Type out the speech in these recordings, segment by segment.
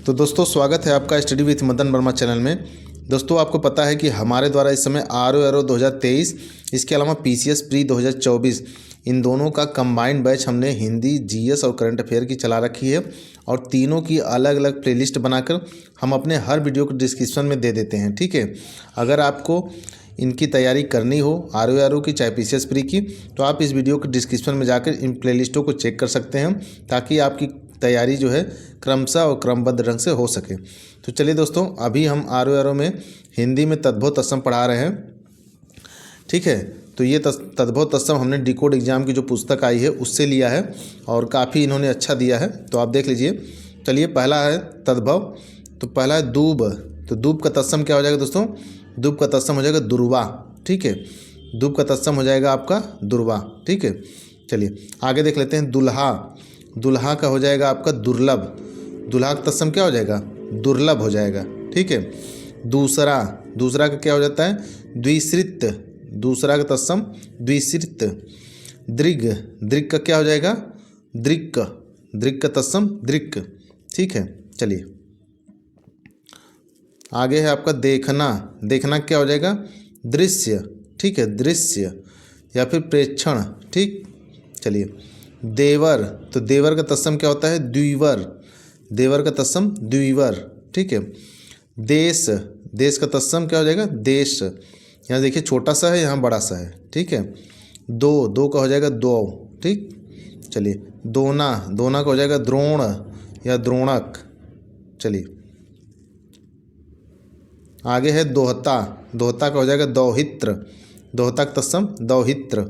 तो दोस्तों स्वागत है आपका study with Madan Verma channel में। दोस्तों आपको पता है कि हमारे द्वारा इस समय आर.ओ. 2023 इसके अलावा पीसीएस प्री 2024 इन दोनों का कंबाइंड बैच हमने हिंदी, जीएस और करंट अफेयर की चला रखी है और तीनों की अलग अलग प्लेलिस्ट बनाकर हम अपने हर वीडियो को डिस्क्रिप्शन में दे देते हैं। ठीक है, अगर आपको इनकी तैयारी करनी हो आर.ओ. की चाहे पीसीएस प्री की, तो आप इस वीडियो के डिस्क्रिप्शन में जाकर इन प्लेलिस्टों को चेक कर सकते हैं ताकि आपकी तैयारी जो है क्रमशः और क्रमबद्ध ढंग से हो सके। तो चलिए दोस्तों, अभी हम आर.ओ. में हिंदी में तद्भव तत्सम पढ़ा रहे हैं। ठीक है, तो ये तद्भव तत्सम हमने डिकोड एग्जाम की जो पुस्तक आई है उससे लिया है और काफ़ी इन्होंने अच्छा दिया है, तो आप देख लीजिए। चलिए, पहला है तद्भव, तो पहला है दूब। तो दूब का तत्सम क्या हो जाएगा दोस्तों? दूब का तत्सम हो जाएगा दुर्वा। ठीक है, दूब का तत्सम हो जाएगा आपका दुर्वा। ठीक है, चलिए आगे देख लेते हैं। दुल्हा, दुल्हा का हो जाएगा आपका दुर्लभ। दुल्हा का तत्सम क्या हो जाएगा? दुर्लभ हो जाएगा। ठीक है, दूसरा, दूसरा का क्या हो जाता है? द्विश्रित। दूसरा का तत्सम द्विश्रित। दृग, दृग का क्या हो जाएगा? दृक्। दृक् का तत्सम दृक्। ठीक है, चलिए आगे है आपका देखना। देखना क्या हो जाएगा? दृश्य। ठीक है, दृश्य या फिर प्रेक्षण। ठीक, चलिए देवर, तो देवर का तत्सम क्या होता है? द्विवर। देवर का तत्सम द्विवर। ठीक है, देश, देश का तत्सम क्या हो जाएगा? देश। यहाँ देखिए छोटा सा है, यहाँ बड़ा सा है। ठीक है, दो, दो का हो जाएगा दो। ठीक, चलिए दोना, दोना का हो जाएगा द्रोण या द्रोणक। चलिए आगे है दोहता। दोहता का हो जाएगा दौहित्र। दोहता का तत्सम दौहित्र।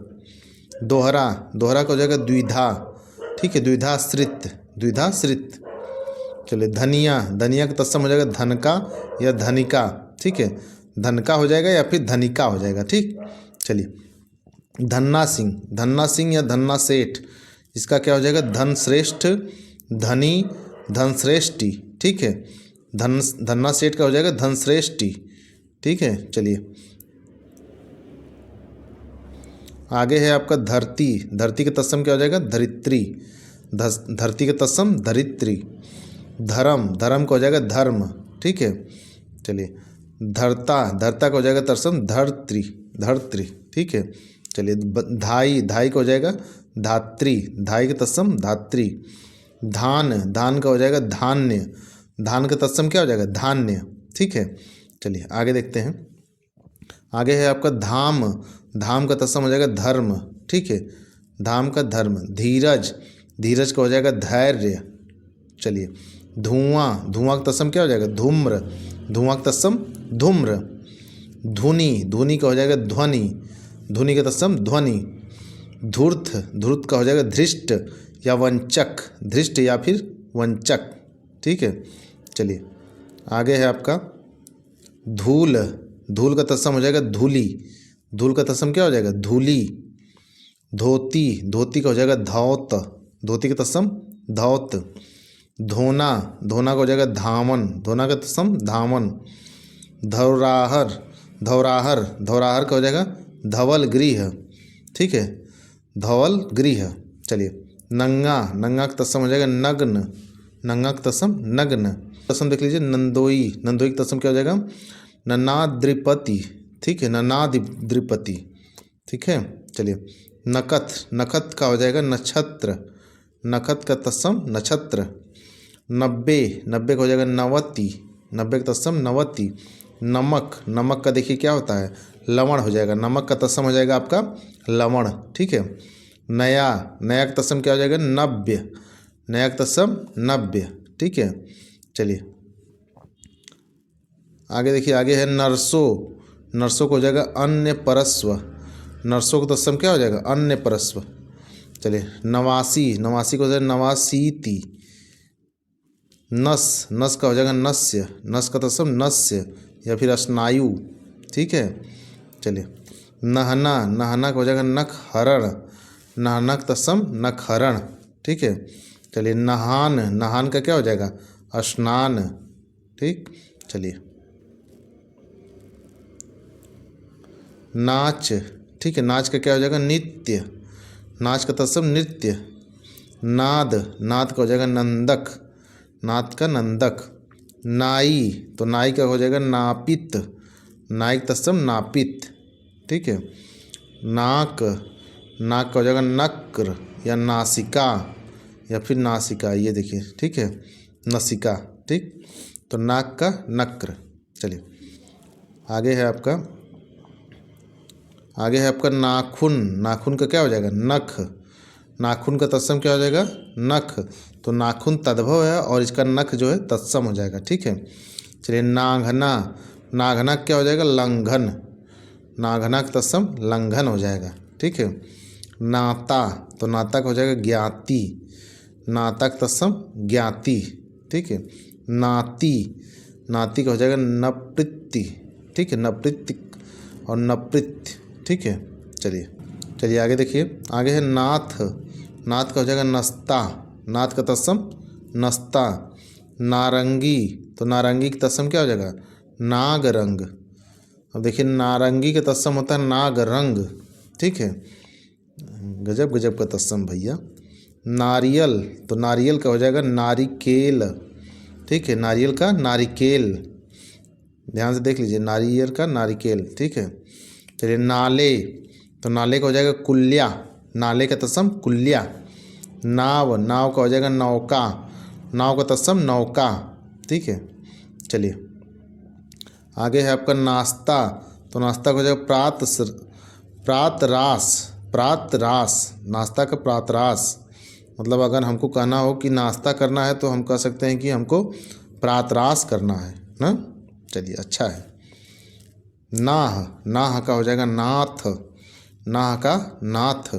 दोहरा, दोहरा का हो जाएगा द्विधा। ठीक है, द्विधाश्रित। द्विधाश्रित। चलिए धनिया, धनिया का तत्सम हो जाएगा धनका या धनिका। ठीक है, धनका हो जाएगा या फिर धनिका हो जाएगा। ठीक, चलिए धन्ना सिंह, धन्ना सिंह या धन्ना सेठ, इसका क्या हो जाएगा? धनश्रेष्ठ, धनी, धनश्रेष्ठी। ठीक है, धन्ना सेठ का हो जाएगा धनश्रेष्ठी। ठीक है, चलिए आगे है आपका धरती। धरती का तत्सम क्या हो जाएगा? धरित्री। धरती का तत्सम धरित्री। धर्म, धर्म का हो जाएगा धर्म। ठीक है, चलिए धरता, धरता का हो जाएगा तत्सम धरत्री। धरत्री। ठीक है, चलिए धाई, धाई का हो जाएगा धात्री। धाई का तत्सम धात्री। धान, धान का हो जाएगा धान्य। धान का तत्सम क्या हो जाएगा? धान्य। ठीक है, चलिए आगे देखते हैं। आगे है आपका धाम। धाम का तत्सम हो जाएगा धर्म। ठीक है, धाम का धर्म। धीरज, धीरज का हो जाएगा धैर्य। चलिए धुआं, धुआं का तत्सम क्या हो जाएगा? धूम्र। धुआं का तत्सम धूम्र। धुनी, धुनी का हो जाएगा ध्वनि। धुनी का तत्सम ध्वनि। धूर्त, धूर्त का हो जाएगा धृष्ट या वंचक। धृष्ट या फिर वंचक। ठीक है, चलिए आगे है आपका धूल। धूल का तत्सम हो जाएगा धूली। धूल का तत्सम क्या हो जाएगा? धूली। धोती, धोती का हो जाएगा धौत। धोती का तत्सम धौत। धोना, धोना का हो जाएगा धामन। धोना का तत्सम धामन। धौराहर, धौराहर, धौराहर का हो जाएगा धवल गृह। ठीक है, धवल गृह। चलिए नंगा, नंगा का तत्सम हो जाएगा नग्न। नंगा का तत्सम नग्न। तत्सम देख लीजिए नंदोई। नंदोई का तत्सम क्या हो जाएगा? ननाद्रिपति। ठीक है, ननाद्रिपति। ठीक है, चलिए नकथ, नखत का हो जाएगा नक्षत्र। नखत का तत्सम नक्षत्र। नब्बे, नब्बे का हो जाएगा नवति। नब्बे का तत्सम नवति। नमक, नमक का देखिए क्या होता है? लवण हो जाएगा। नमक का तत्सम हो जाएगा आपका लवण। ठीक है, नया, नया का तत्सम क्या हो जाएगा? नव्य। नया का तत्सम नव्य। ठीक है, चलिए आगे देखिए। आगे है नरसो। नरसों को हो जाएगा अन्य परस्व। नरसों का तत्सम क्या हो जाएगा? अन्य परस्व। चलिए नवासी, नवासी को हो जाएगा नवासीति। नस, नस का हो जाएगा नस्य। नस का तत्सम नस्य या फिर स्नायु। ठीक है, चलिए नहना, नहना का हो जाएगा नखहरण। नहना का तत्सम नखहरण। ठीक है, चलिए नहान, नहान का क्या हो जाएगा? स्नान। ठीक, चलिए नाच। ठीक है, नाच का क्या हो जाएगा? नित्य। नाच का तत्सम नृत्य। नाद, नाद का हो जाएगा नंदक। नाद का नंदक। नाई, तो नाई का हो जाएगा नापित, नाइक तत्सम नापित, ठीक है। नाक, नाक का हो जाएगा नक्र या नासिका या फिर नासिका, ये देखिए, ठीक है, नसिका, ठीक। तो नाक का नक्र। चलिए आगे है आपका, आगे है आपका नाखून, नाखून का क्या हो जाएगा नख, नाखून का तत्सम क्या हो जाएगा नख, तो नाखून तद्भव है और इसका नख जो है तत्सम हो जाएगा, ठीक है। चलिए नाघना, नाघना क्या हो जाएगा लंघन, नाघना का तत्सम लंघन हो जाएगा, ठीक है। नाता, तो नाता का हो जाएगा ज्ञाति, नाता का तत्सम ज्ञाति, ठीक है। नाती, नाती का हो जाएगा नपृत्ति, ठीक है, नपृत्तिक और नपृत्य, ठीक है। चलिए चलिए आगे देखिए, आगे है नाथ, नाथ का हो जाएगा नस्ता, नाथ का तत्सम नस्ता। नारंगी, तो नारंगी का तत्सम क्या हो जाएगा नागरंग। अब देखिए नारंगी का तत्सम होता है नागरंग, ठीक है, गजब गजब का तत्सम भैया। नारियल, तो नारियल का हो जाएगा नारिकेल, ठीक है, नारियल का नारिकेल, ध्यान से देख लीजिए, नारियल का नारिकेल, ठीक है। चलिए नाले, तो नाले का हो जाएगा कुल्या, नाले का तत्सम कुल्या। नाव, नाव का हो जाएगा नौका, नाव का तत्सम नौका, ठीक है। चलिए आगे है आपका नाश्ता, तो नाश्ता का हो जाएगा प्रातरास, प्रातरास, नाश्ता का प्रातरास, मतलब अगर हमको कहना हो कि नाश्ता करना है तो हम कह सकते हैं कि हमको प्रातरास करना है ना। चलिए अच्छा है। नाह, नाह का हो जाएगा नाथ, नाह का नाथ।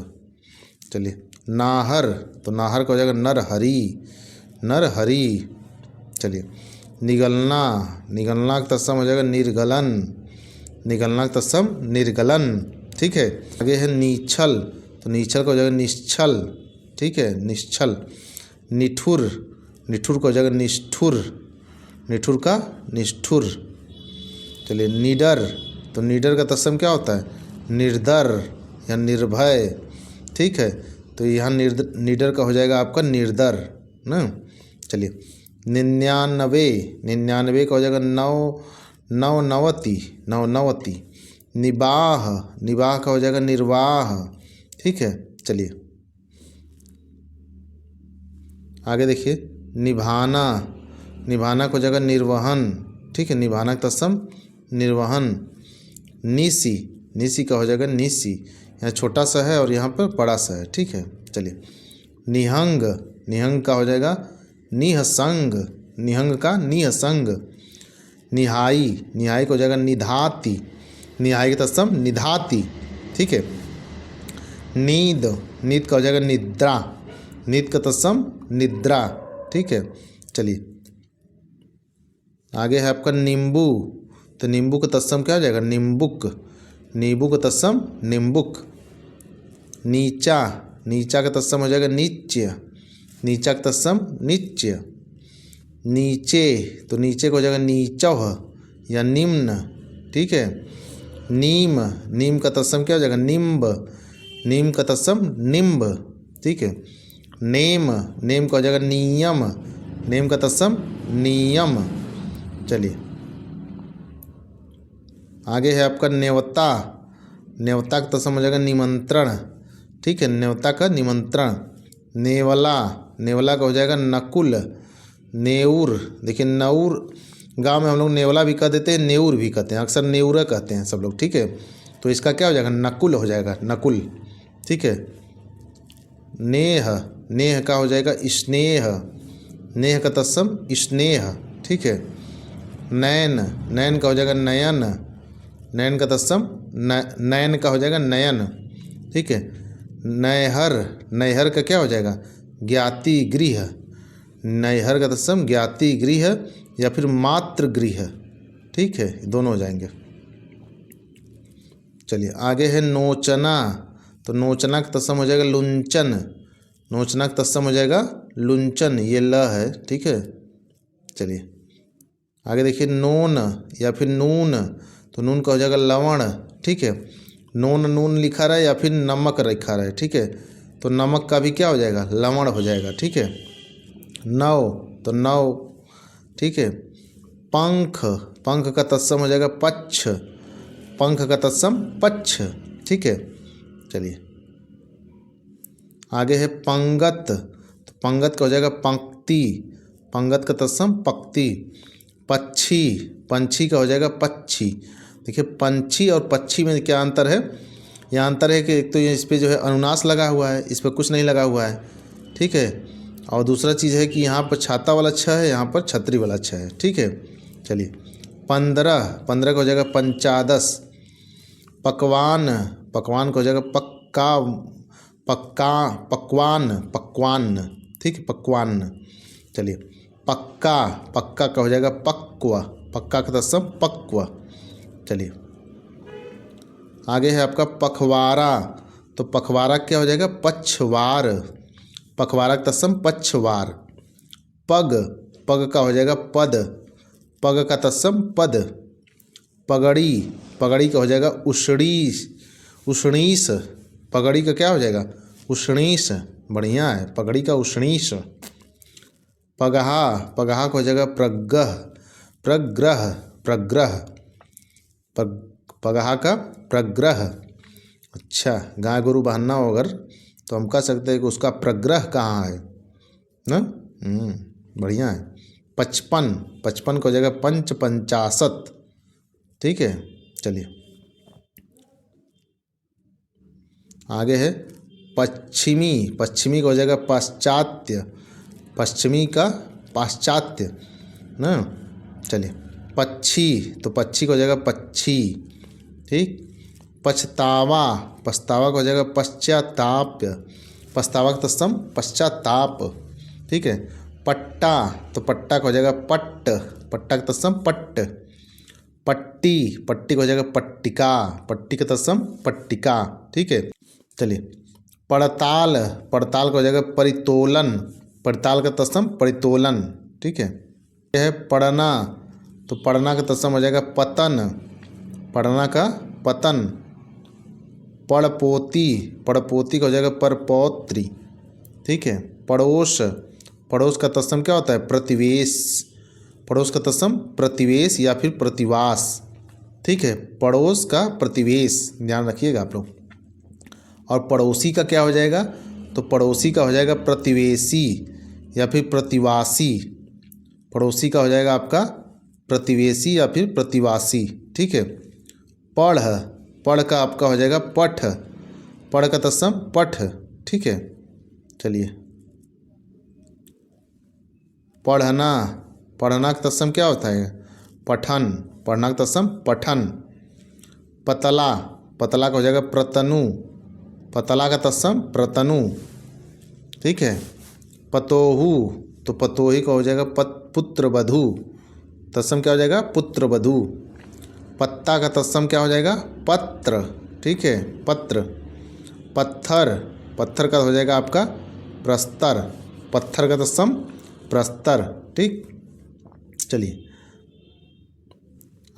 चलिए नाहर, तो नाहर का हो जाएगा नरहरि, नरहरि। चलिए निगलना, निगलना का तत्सम हो जाएगा निर्गलन, निगलना का तत्सम निर्गलन, ठीक है। आगे है नीछल, तो नीछल का हो जाएगा निश्छल, ठीक है, निश्छल। निठुर, निठुर का हो जाएगा निष्ठुर, निठुर का निष्ठुर। चलिए निडर, तो निडर का तत्सम क्या होता है निर्दर या निर्भय, ठीक है, तो यहाँ निडर का हो जाएगा आपका निर्दर ना। चलिए निन्यानवे, निन्यानवे का हो जाएगा नवनवति, नवनवति। निबाह, निबाह का हो जाएगा निर्वाह, ठीक है। चलिए आगे देखिए निभाना, निभाना को हो जाएगा निर्वहन, ठीक है, निभाना का तत्सम निर्वहन। निसी, निसी का हो जाएगा निसी, यहाँ छोटा सा है और यहाँ पर बड़ा सा है, ठीक है। चलिए निहंग, निहंग का हो जाएगा निहसंग, निहंग का निहसंग। निहाई, निहाई को हो जाएगा निधाति, निहाई का तत्सम निधाति, ठीक है। नींद, नींद का हो जाएगा निद्रा, नींद का तत्सम निद्रा, ठीक है। चलिए आगे है आपका नींबू, तो नींबू का तत्सम क्या हो जाएगा निम्बुक, नींबू का तत्सम निम्बुक। नीचा, नीचा का तत्सम हो जाएगा निच्य, नीचा का तत्सम निच्य। नीचे, तो नीचे को हो जाएगा नीचौह या निम्न, ठीक है। नीम, नीम का तत्सम क्या हो जाएगा निम्ब, नीम का तत्सम निम्ब, ठीक है। नेम, नेम का हो जाएगा नियम, नेम का तत्सम नियम। चलिए आगे है आपका न्योता, न्योता का तत्सम हो जाएगा निमंत्रण, ठीक है, न्योता का निमंत्रण। नेवला, नेवला का हो जाएगा नकुल। नेऊर, देखिए नऊर गांव में हम लोग नेवला भी कह देते हैं, नेऊर भी कहते हैं, अक्सर नेऊरा कहते हैं सब लोग, ठीक है। तो इसका क्या हो जाएगा नकुल हो जाएगा, नकुल, ठीक है। नेह, नेह का हो जाएगा स्नेह, नेह का तत्सम स्नेह, ठीक है। नैन, नैन का हो जाएगा नयन, नयन का तत्सम नयन का हो जाएगा नयन, ठीक है। नैहर, नैहर का क्या हो जाएगा ज्ञाति गृह, नैहर का तत्सम ज्ञाति गृह या फिर मातृ गृह, ठीक है, दोनों हो जाएंगे। चलिए आगे है नोचना, तो नोचना का तत्सम हो जाएगा लुंचन, नोचना का तत्सम हो जाएगा लुंचन, ये ल है, ठीक है। चलिए आगे देखिए नून या फिर नून, तो नून का हो जाएगा लवण, ठीक है। नून, नून लिखा रहा है या फिर नमक लिखा रहा है, ठीक है, तो नमक का भी क्या हो जाएगा लवण हो जाएगा, ठीक है। नव, तो नव, ठीक है। पंख, पंख का तत्सम हो जाएगा पक्ष, पंख का तत्सम पक्ष, ठीक है। चलिए आगे है पंगत, तो पंगत का हो जाएगा पंक्ति, पंगत का तत्सम पंक्ति। पक्षी, पंछी का हो जाएगा पक्षी। देखिए पंछी और पक्षी में क्या अंतर है, यहाँ अंतर है कि एक तो ये इस पर जो है अनुनास लगा हुआ है, इस पर कुछ नहीं लगा हुआ है, ठीक है। और दूसरा चीज़ है कि यहाँ पर छाता वाला अच्छा है, यहाँ पर छतरी वाला अच्छा है, ठीक है। चलिए 15, 15 का हो जाएगा पंचादश। पकवान, पकवान का हो जाएगा पक्का, पक्का, पकवान, पकवान, ठीक है, पकवान। चलिए पक्का, पक्का का हो जाएगा पक्व, पक्का का तत्सम पक्व। चलिए आगे है आपका पखवारा, तो पखवारा क्या हो जाएगा पछवार, पखवारा का तत्सम पछवार। पग, पग का हो जाएगा पद, पग का तत्सम पद। पगड़ी, पगड़ी का हो जाएगा उषणीस, उषणीस, पगड़ी का क्या हो जाएगा उषणीस, बढ़िया है, पगड़ी का उषणीस। पगहा, पगहा का हो जाएगा प्रगह, प्रग्रह, प्रग्रह, पगहा का प्रग्रह। अच्छा गाय गोरू बांधना हो अगर तो हम कह सकते हैं कि उसका प्रग्रह कहाँ है ना। बढ़िया है। 55, 55 को हो जाएगा पंच पंचाशत, ठीक है। चलिए आगे है पश्चिमी, पश्चिमी का हो जाएगा पाश्चात्य, पश्चिमी का पाश्चात्य ना। चलिए पक्षी, तो पक्षी का हो जाएगा पक्षी, ठीक। पछतावा, पछतावा का हो जाएगा पश्चाताप्य, पछतावा का तत्सम पश्चाताप, ठीक है। पट्टा, तो पट्टा का हो जाएगा पट्ट, पट्टा का तत्सम पट्ट। पट्टी, पट्टी का हो जाएगा पट्टिका, पट्टी का तत्सम पट्टिका, ठीक है। चलिए पड़ताल, पड़ताल का हो जाएगा परितोलन, पड़ताल का तत्सम परितोलन, ठीक है। यह है पढ़ना, तो पढ़ना का तत्सम हो जाएगा पतन, पढ़ना का पतन। पड़पोती, पड़पोती का हो जाएगा परपौत्री, ठीक है। पड़ोस, पड़ोस का तत्सम क्या होता है प्रतिवेश, पड़ोस का तत्सम प्रतिवेश या फिर प्रतिवास, ठीक है। पड़ोस का प्रतिवेश, ध्यान रखिएगा आप लोग। और पड़ोसी का क्या हो जाएगा, तो पड़ोसी का हो जाएगा प्रतिवेशी या फिर प्रतिवासी, पड़ोसी का हो जाएगा आपका प्रतिवेशी या फिर प्रतिवासी, ठीक है। पढ़, पढ़ का आपका हो जाएगा पठ, पढ़ का तत्सम पठ, ठीक है। चलिए पढ़ना, पढ़ना का तत्सम क्या होता है पठन, पढ़ना का तत्सम पठन। पतला, पतला का हो जाएगा प्रतनु, पतला का तत्सम प्रतनु, ठीक है। पतोहू, तो पतोही का हो जाएगा पुत्र वधू, तत्सम क्या हो जाएगा पुत्र वधू। पत्ता का तत्सम क्या हो जाएगा पत्र, ठीक है, पत्र। पत्थर, पत्थर का हो जाएगा आपका प्रस्तर, पत्थर का तत्सम प्रस्तर, ठीक। चलिए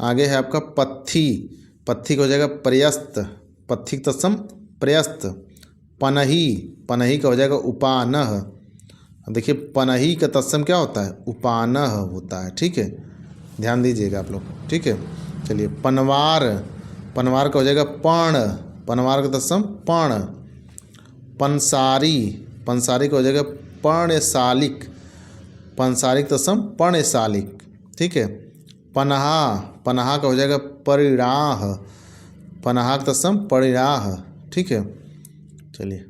आगे है आपका पत्थी, पत्थी का हो जाएगा प्रयस्त, पत्थी का तत्सम प्रयस्त। पनही, पनही का हो जाएगा उपानह, देखिए पनही का तत्सम क्या होता है उपानह होता है, ठीक है, ध्यान दीजिएगा आप लोग, ठीक है। चलिए पनवार, पनवार का हो जाएगा पण, पनवार का तत्सम पण। पंसारी, पंसारी का हो जाएगा पर्णशालिक, पंसारिक तत्सम पर्णशालिक, ठीक है। पनहा, पनहा का हो जाएगा परिराह, पनहा का तत्सम परिराह, ठीक है। चलिए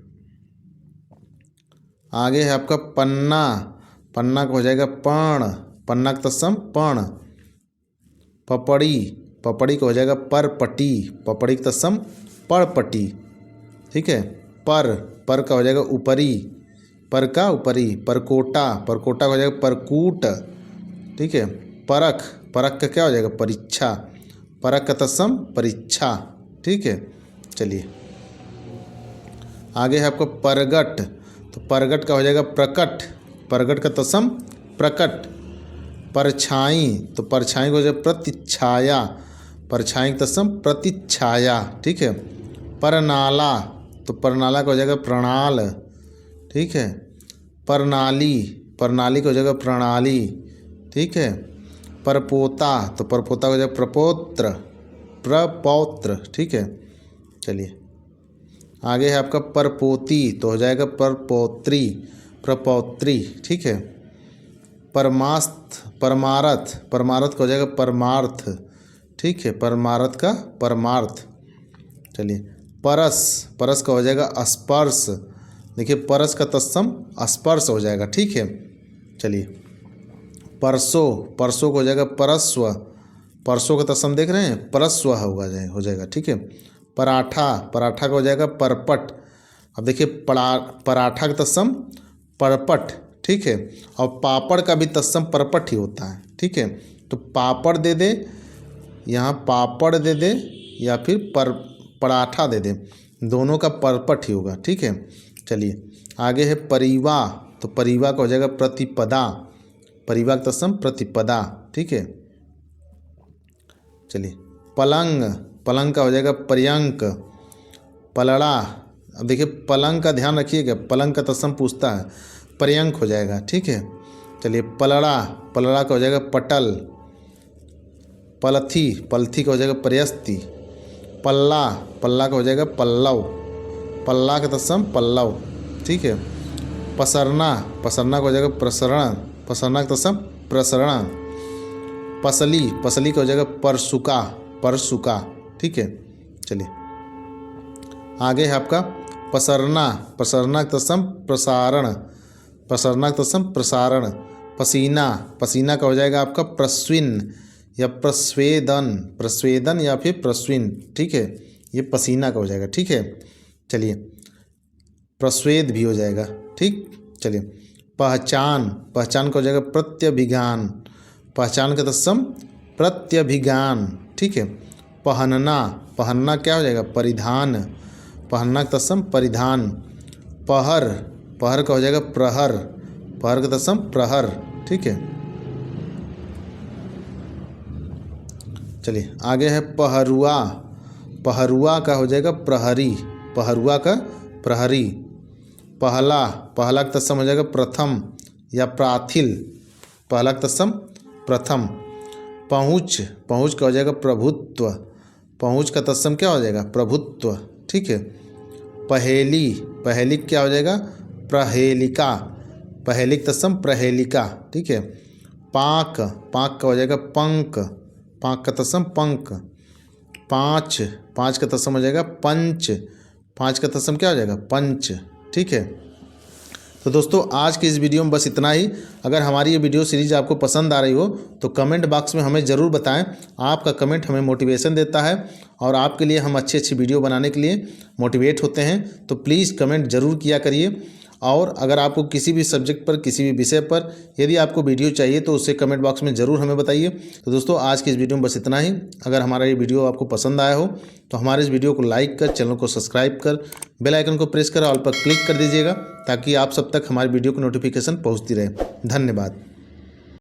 आगे है आपका पन्ना, पन्ना का हो जाएगा पर्ण, पन्ना का तत्सम पर्ण। पपड़ी, पपड़ी का हो जाएगा परपटी, पपड़ी का तत्सम परपटी, ठीक है। पर का हो जाएगा ऊपरी, पर का ऊपरी। परकोटा, परकोटा का हो जाएगा परकूट, ठीक है। परख, परख का क्या हो जाएगा परीक्षा, परख का तत्सम परीक्षा, ठीक है। चलिए आगे है आपका परगट, तो परगट का हो जाएगा प्रकट, परगट का तत्सम प्रकट। परछाई, तो परछाई को हो जाएगा प्रतिच्छाया, परछाई का तत्सम प्रतिच्छाया, ठीक है। परनाला, तो परनाला का हो जाएगा प्रणाल, ठीक है। प्रणाली, प्रणाली का हो जाएगा प्रणाली, ठीक है। परपोता, तो परपोता हो जाएगा प्रपौत्र, प्रपौत्र, ठीक है। चलिए आगे है आपका परपोती, तो हो जाएगा परपौत्री, प्रपौत्री, ठीक है। परमास्थ, परमारथ, परमारथ का हो जाएगा परमार्थ, ठीक है, परमारथ का परमार्थ। चलिए परस, परस का हो जाएगा स्पर्श, देखिए परस का तत्सम स्पर्श हो जाएगा, ठीक है। चलिए परसो, परसों को हो जाएगा परस्व, परसों का तत्सम देख रहे हैं, परस्व हो जाएगा, ठीक है। पराठा, पराठा का हो जाएगा परपट। अब देखिए पराठा का तत्सम परपट, ठीक है, और पापड़ का भी तत्सम परपट ही होता है, ठीक है। तो पापड़ दे दे, यहाँ पापड़ दे दे, या फिर पराठा दे दे, दोनों का परपट ही होगा, ठीक है। चलिए आगे है परिवा, तो परिवा का हो जाएगा प्रतिपदा, परिवा का तत्सम प्रतिपदा, ठीक है। चलिए पलंग, पलंग का हो जाएगा पर्यंक, पलड़ा। अब देखिए पलंग का ध्यान रखिएगा, पलंग का तत्सम पूछता है, पर्यंक हो जाएगा, ठीक है। चलिए पलड़ा, पलड़ा का हो जाएगा पटल, पलथी, पलथी का हो जाएगा प्रयस्ति, पल्ला, पल्ला का हो जाएगा पल्लव, पल्ला का तत्सम पल्लव, ठीक है। पसरना, पसरना का हो जाएगा प्रसरण, पसरना का तत्सम प्रसरण। पसली, पसली का हो जाएगा परसुका, परसुका, ठीक है। चलिए आगे है आपका पसरना, पसरना का तत्सम प्रसारण, पसरना का तत्सम प्रसारण। पसीना, पसीना का हो जाएगा आपका प्रस्विन या प्रस्वेदन, प्रस्वेदन या फिर प्रस्विन, ठीक है, ये पसीना का हो जाएगा, ठीक है। चलिए प्रस्वेद भी हो जाएगा, ठीक। चलिए पहचान, पहचान का हो जाएगा प्रत्यभिज्ञान, पहचान का तत्सम प्रत्यभिज्ञान, ठीक है। पहनना, पहनना क्या हो जाएगा परिधान, पहनना का तत्सम परिधान। पहर, पहर का हो जाएगा प्रहर, पहर का तत्सम प्रहर, ठीक है। चलिए आगे है पहरुआ, पहरुआ का हो जाएगा प्रहरी, पहरुआ का प्रहरी। पहला, पहला का तत्सम हो जाएगा प्रथम या प्राथिल, पहला का तत्सम प्रथम। पहुँच, पहुँच का हो जाएगा प्रभुत्व, पहुँच का तत्सम क्या हो जाएगा प्रभुत्व, ठीक है। पहेली, पहेली क्या हो जाएगा प्रहेलिका, पहेली का तत्सम प्रहेलिका, ठीक है। पाक, पाक का हो जाएगा पंक, पाक का तत्सम पंक। पाँच, पाँच का तत्सम हो जाएगा पंच, पाँच का तत्सम क्या हो जाएगा पंच, ठीक है। तो दोस्तों आज की इस वीडियो में बस इतना ही। अगर हमारी ये वीडियो सीरीज़ आपको पसंद आ रही हो तो कमेंट बॉक्स में हमें ज़रूर बताएं, आपका कमेंट हमें मोटिवेशन देता है और आपके लिए हम अच्छी अच्छी वीडियो बनाने के लिए मोटिवेट होते हैं। तो प्लीज़ कमेंट ज़रूर किया करिए। और अगर आपको किसी भी सब्जेक्ट पर, किसी भी विषय पर यदि आपको वीडियो चाहिए तो उससे कमेंट बॉक्स में ज़रूर हमें बताइए। तो दोस्तों आज की इस वीडियो में बस इतना ही। अगर हमारा ये वीडियो आपको पसंद आया हो तो हमारे इस वीडियो को लाइक कर, चैनल को सब्सक्राइब कर, बेल आइकन को प्रेस कर ऑल पर क्लिक कर दीजिएगा ताकि आप सब तक हमारी वीडियो की नोटिफिकेशन पहुँचती रहे। धन्यवाद।